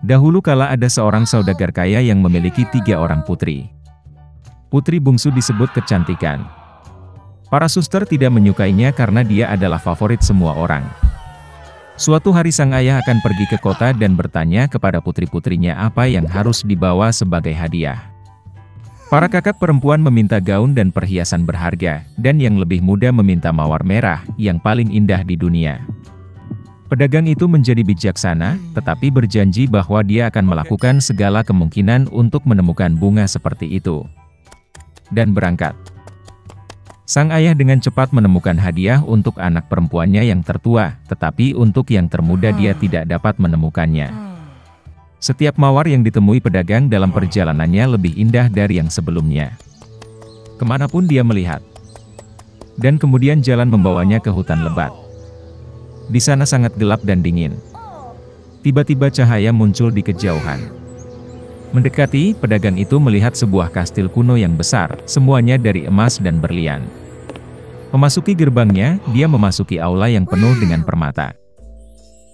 Dahulu kala ada seorang saudagar kaya yang memiliki 3 orang putri. Putri bungsu disebut kecantikan. Para suster tidak menyukainya karena dia adalah favorit semua orang. Suatu hari sang ayah akan pergi ke kota dan bertanya kepada putri-putrinya apa yang harus dibawa sebagai hadiah. Para kakak perempuan meminta gaun dan perhiasan berharga, dan yang lebih muda meminta mawar merah, yang paling indah di dunia. Pedagang itu menjadi bijaksana, tetapi berjanji bahwa dia akan melakukan segala kemungkinan untuk menemukan bunga seperti itu. Dan berangkat. Sang ayah dengan cepat menemukan hadiah untuk anak perempuannya yang tertua, tetapi untuk yang termuda dia tidak dapat menemukannya. Setiap mawar yang ditemui pedagang dalam perjalanannya lebih indah dari yang sebelumnya. Kemanapun dia melihat. Dan kemudian jalan membawanya ke hutan lebat. Di sana sangat gelap dan dingin. Tiba-tiba cahaya muncul di kejauhan. Mendekati, pedagang itu melihat sebuah kastil kuno yang besar, semuanya dari emas dan berlian. Memasuki gerbangnya, dia memasuki aula yang penuh dengan permata.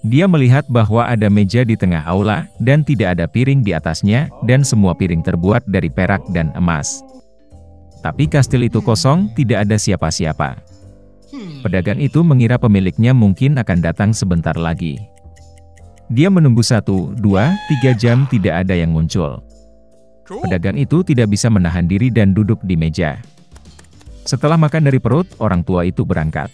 Dia melihat bahwa ada meja di tengah aula, dan tidak ada piring di atasnya, dan semua piring terbuat dari perak dan emas. Tapi kastil itu kosong, tidak ada siapa-siapa. Pedagang itu mengira pemiliknya mungkin akan datang sebentar lagi. Dia menunggu 1, 2, 3 jam tidak ada yang muncul. Pedagang itu tidak bisa menahan diri dan duduk di meja. Setelah makan dari perut, orang tua itu berangkat.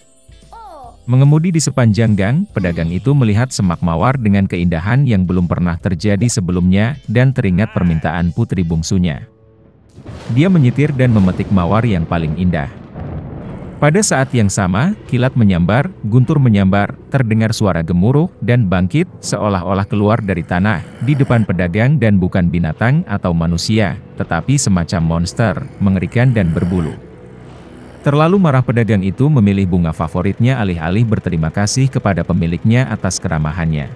Mengemudi di sepanjang gang, pedagang itu melihat semak mawar dengan keindahan yang belum pernah terjadi sebelumnya, dan teringat permintaan putri bungsunya. Dia menyetir dan memetik mawar yang paling indah. Pada saat yang sama, kilat menyambar, guntur menyambar, terdengar suara gemuruh, dan bangkit, seolah-olah keluar dari tanah, di depan pedagang dan bukan binatang atau manusia, tetapi semacam monster, mengerikan dan berbulu. Terlalu marah pedagang itu memilih bunga favoritnya alih-alih berterima kasih kepada pemiliknya atas keramahannya.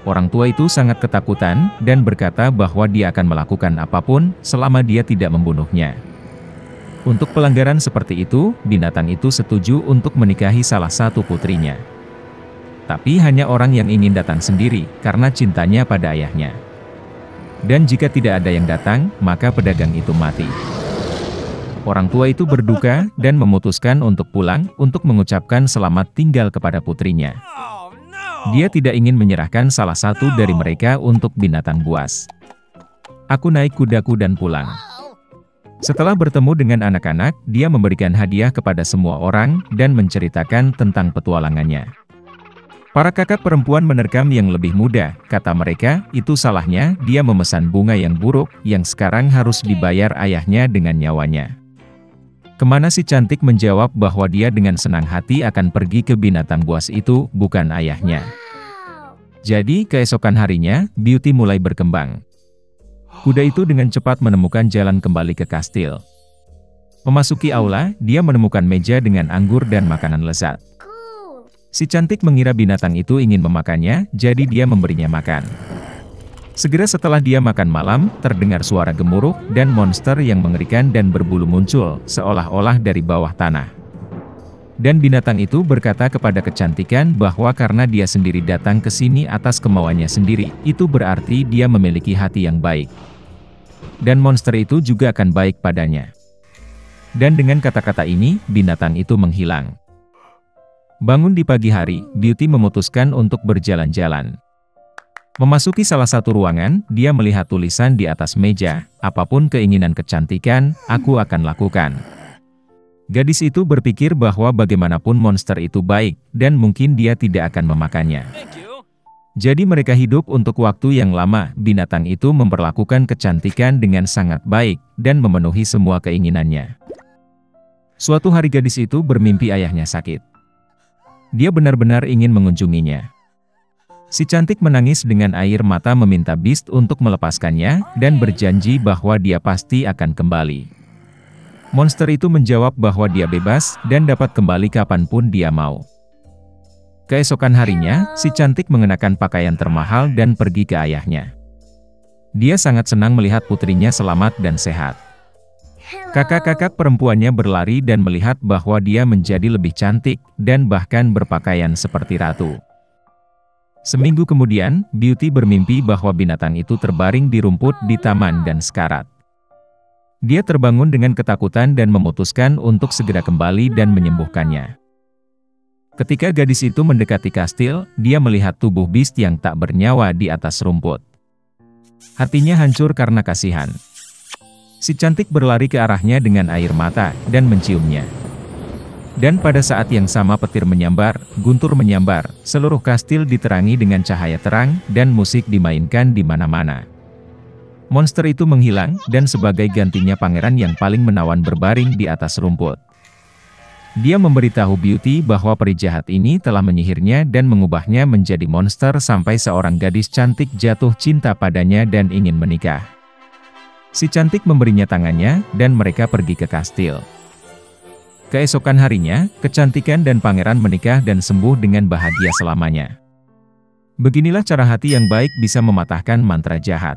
Orang tua itu sangat ketakutan, dan berkata bahwa dia akan melakukan apapun, selama dia tidak membunuhnya. Untuk pelanggaran seperti itu, binatang itu setuju untuk menikahi salah satu putrinya. Tapi hanya orang yang ingin datang sendiri, karena cintanya pada ayahnya. Dan jika tidak ada yang datang, maka pedagang itu mati. Orang tua itu berduka, dan memutuskan untuk pulang, untuk mengucapkan selamat tinggal kepada putrinya. Dia tidak ingin menyerahkan salah satu dari mereka untuk binatang buas. Aku naik kudaku dan pulang. Setelah bertemu dengan anak-anak, dia memberikan hadiah kepada semua orang, dan menceritakan tentang petualangannya. Para kakak perempuan menerkam yang lebih muda, kata mereka, itu salahnya, dia memesan bunga yang buruk, yang sekarang harus dibayar ayahnya dengan nyawanya. Kemana si cantik menjawab bahwa dia dengan senang hati akan pergi ke binatang buas itu, bukan ayahnya. Jadi, keesokan harinya, Beauty mulai berkembang. Kuda itu dengan cepat menemukan jalan kembali ke kastil. Memasuki aula, dia menemukan meja dengan anggur dan makanan lezat. Si cantik mengira binatang itu ingin memakannya, jadi dia memberinya makan. Segera setelah dia makan malam, terdengar suara gemuruh, dan monster yang mengerikan dan berbulu muncul, seolah-olah dari bawah tanah. Dan binatang itu berkata kepada kecantikan bahwa karena dia sendiri datang ke sini atas kemauannya sendiri, itu berarti dia memiliki hati yang baik. Dan monster itu juga akan baik padanya. Dan dengan kata-kata ini, binatang itu menghilang. Bangun di pagi hari, Beauty memutuskan untuk berjalan-jalan. Memasuki salah satu ruangan, dia melihat tulisan di atas meja, apapun keinginan kecantikan, aku akan lakukan. Gadis itu berpikir bahwa bagaimanapun monster itu baik, dan mungkin dia tidak akan memakannya. Jadi mereka hidup untuk waktu yang lama, binatang itu memperlakukan kecantikan dengan sangat baik, dan memenuhi semua keinginannya. Suatu hari gadis itu bermimpi ayahnya sakit. Dia benar-benar ingin mengunjunginya. Si cantik menangis dengan air mata meminta Beast untuk melepaskannya, dan berjanji bahwa dia pasti akan kembali. Monster itu menjawab bahwa dia bebas, dan dapat kembali kapanpun dia mau. Keesokan harinya, si cantik mengenakan pakaian termahal dan pergi ke ayahnya. Dia sangat senang melihat putrinya selamat dan sehat. Kakak-kakak perempuannya berlari dan melihat bahwa dia menjadi lebih cantik, dan bahkan berpakaian seperti ratu. Seminggu kemudian, Beauty bermimpi bahwa binatang itu terbaring di rumput di taman dan sekarat. Dia terbangun dengan ketakutan dan memutuskan untuk segera kembali dan menyembuhkannya. Ketika gadis itu mendekati kastil, dia melihat tubuh Beast yang tak bernyawa di atas rumput. Hatinya hancur karena kasihan. Si cantik berlari ke arahnya dengan air mata, dan menciumnya. Dan pada saat yang sama petir menyambar, guntur menyambar, seluruh kastil diterangi dengan cahaya terang, dan musik dimainkan di mana-mana. Monster itu menghilang, dan sebagai gantinya pangeran yang paling menawan berbaring di atas rumput. Dia memberitahu Beauty bahwa peri jahat ini telah menyihirnya dan mengubahnya menjadi monster sampai seorang gadis cantik jatuh cinta padanya dan ingin menikah. Si cantik memberinya tangannya, dan mereka pergi ke kastil. Keesokan harinya, kecantikan dan pangeran menikah dan sembuh dengan bahagia selamanya. Beginilah cara hati yang baik bisa mematahkan mantra jahat.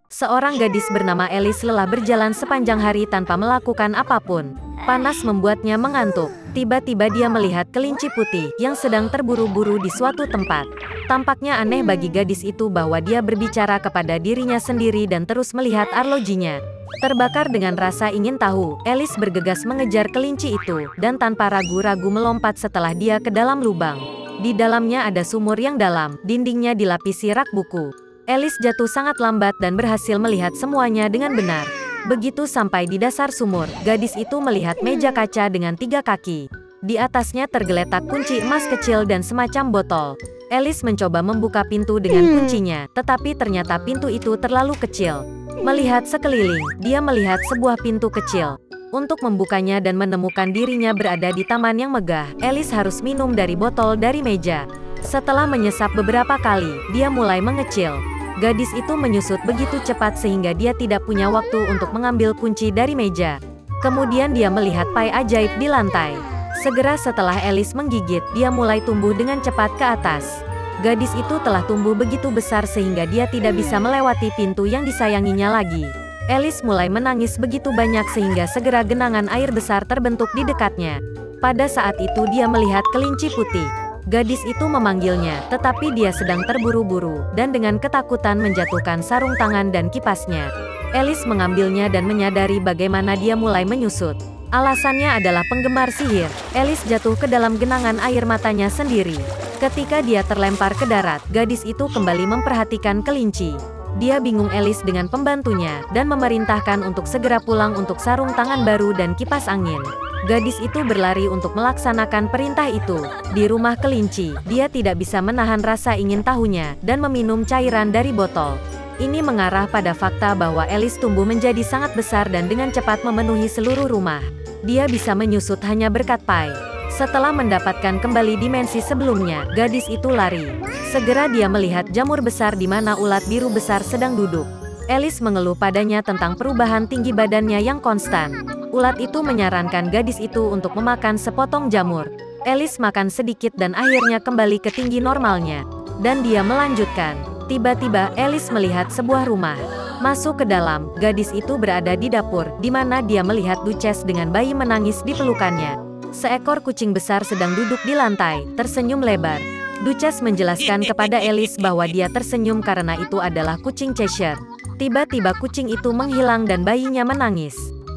Seorang gadis bernama Alice lelah berjalan sepanjang hari tanpa melakukan apapun. Panas membuatnya mengantuk. Tiba-tiba dia melihat kelinci putih yang sedang terburu-buru di suatu tempat. Tampaknya aneh bagi gadis itu bahwa dia berbicara kepada dirinya sendiri dan terus melihat arlojinya. Terbakar dengan rasa ingin tahu, Alice bergegas mengejar kelinci itu, dan tanpa ragu-ragu melompat setelah dia ke dalam lubang. Di dalamnya ada sumur yang dalam, dindingnya dilapisi rak buku. Alice jatuh sangat lambat dan berhasil melihat semuanya dengan benar. Begitu sampai di dasar sumur, gadis itu melihat meja kaca dengan 3 kaki. Di atasnya tergeletak kunci emas kecil dan semacam botol. Alice mencoba membuka pintu dengan kuncinya, tetapi ternyata pintu itu terlalu kecil. Melihat sekeliling, dia melihat sebuah pintu kecil. Untuk membukanya dan menemukan dirinya berada di taman yang megah, Alice harus minum dari botol dari meja. Setelah menyesap beberapa kali, dia mulai mengecil. Gadis itu menyusut begitu cepat sehingga dia tidak punya waktu untuk mengambil kunci dari meja. Kemudian dia melihat pai ajaib di lantai. Segera setelah Alice menggigit, dia mulai tumbuh dengan cepat ke atas. Gadis itu telah tumbuh begitu besar sehingga dia tidak bisa melewati pintu yang disayanginya lagi. Alice mulai menangis begitu banyak sehingga segera genangan air besar terbentuk di dekatnya. Pada saat itu dia melihat kelinci putih. Gadis itu memanggilnya, tetapi dia sedang terburu-buru, dan dengan ketakutan menjatuhkan sarung tangan dan kipasnya. Alice mengambilnya dan menyadari bagaimana dia mulai menyusut. Alasannya adalah penggemar sihir. Alice jatuh ke dalam genangan air matanya sendiri. Ketika dia terlempar ke darat, gadis itu kembali memperhatikan kelinci. Dia bingung Alice dengan pembantunya, dan memerintahkan untuk segera pulang untuk sarung tangan baru dan kipas angin. Gadis itu berlari untuk melaksanakan perintah itu. Di rumah kelinci, dia tidak bisa menahan rasa ingin tahunya, dan meminum cairan dari botol. Ini mengarah pada fakta bahwa Alice tumbuh menjadi sangat besar dan dengan cepat memenuhi seluruh rumah. Dia bisa menyusut hanya berkat pai. Setelah mendapatkan kembali dimensi sebelumnya, gadis itu lari. Segera dia melihat jamur besar di mana ulat biru besar sedang duduk. Alice mengeluh padanya tentang perubahan tinggi badannya yang konstan. Ulat itu menyarankan gadis itu untuk memakan sepotong jamur. Alice makan sedikit dan akhirnya kembali ke tinggi normalnya. Dan dia melanjutkan. Tiba-tiba Alice melihat sebuah rumah. Masuk ke dalam, gadis itu berada di dapur, di mana dia melihat Duchess dengan bayi menangis di pelukannya. Seekor kucing besar sedang duduk di lantai, tersenyum lebar. Duchess menjelaskan kepada Alice bahwa dia tersenyum karena itu adalah kucing Cheshire. Tiba-tiba kucing itu menghilang dan bayinya menangis.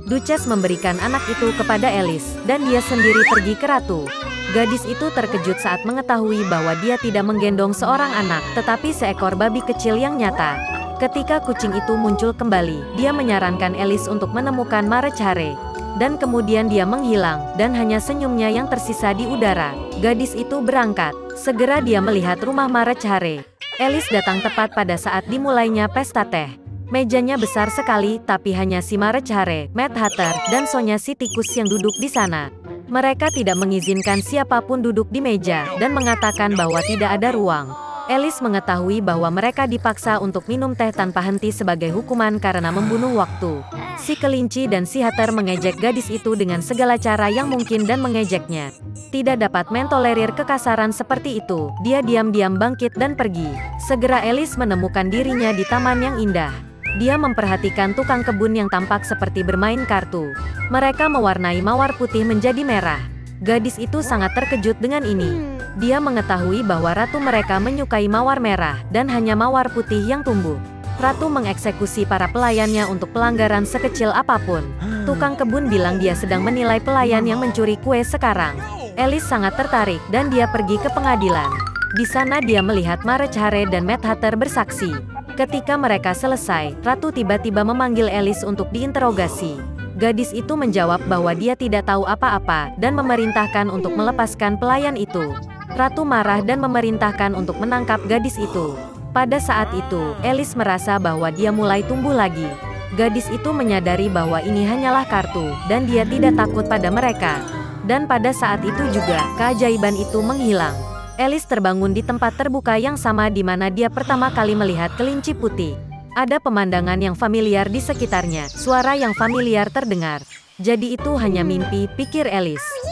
Duchess memberikan anak itu kepada Alice, dan dia sendiri pergi ke ratu. Gadis itu terkejut saat mengetahui bahwa dia tidak menggendong seorang anak, tetapi seekor babi kecil yang nyata. Ketika kucing itu muncul kembali, dia menyarankan Alice untuk menemukan Marechare. Dan kemudian dia menghilang, dan hanya senyumnya yang tersisa di udara. Gadis itu berangkat. Segera dia melihat rumah Marechare. Alice datang tepat pada saat dimulainya pesta teh. Mejanya besar sekali, tapi hanya si Marechare, Mad Hatter, dan Sonya si tikus yang duduk di sana. Mereka tidak mengizinkan siapapun duduk di meja, dan mengatakan bahwa tidak ada ruang. Alice mengetahui bahwa mereka dipaksa untuk minum teh tanpa henti sebagai hukuman karena membunuh waktu. Si kelinci dan si Hatter mengejek gadis itu dengan segala cara yang mungkin dan mengejeknya. Tidak dapat mentolerir kekasaran seperti itu, dia diam-diam bangkit dan pergi. Segera Alice menemukan dirinya di taman yang indah. Dia memperhatikan tukang kebun yang tampak seperti bermain kartu. Mereka mewarnai mawar putih menjadi merah. Gadis itu sangat terkejut dengan ini. Dia mengetahui bahwa ratu mereka menyukai mawar merah, dan hanya mawar putih yang tumbuh. Ratu mengeksekusi para pelayannya untuk pelanggaran sekecil apapun. Tukang kebun bilang dia sedang menilai pelayan yang mencuri kue sekarang. Alice sangat tertarik dan dia pergi ke pengadilan. Di sana dia melihat March Hare dan Mad Hatter bersaksi. Ketika mereka selesai, Ratu tiba-tiba memanggil Alice untuk diinterogasi. Gadis itu menjawab bahwa dia tidak tahu apa-apa dan memerintahkan untuk melepaskan pelayan itu. Ratu marah dan memerintahkan untuk menangkap gadis itu. Pada saat itu, Alice merasa bahwa dia mulai tumbuh lagi. Gadis itu menyadari bahwa ini hanyalah kartu, dan dia tidak takut pada mereka. Dan pada saat itu juga, keajaiban itu menghilang. Alice terbangun di tempat terbuka yang sama di mana dia pertama kali melihat kelinci putih. Ada pemandangan yang familiar di sekitarnya, suara yang familiar terdengar. Jadi itu hanya mimpi, pikir Alice.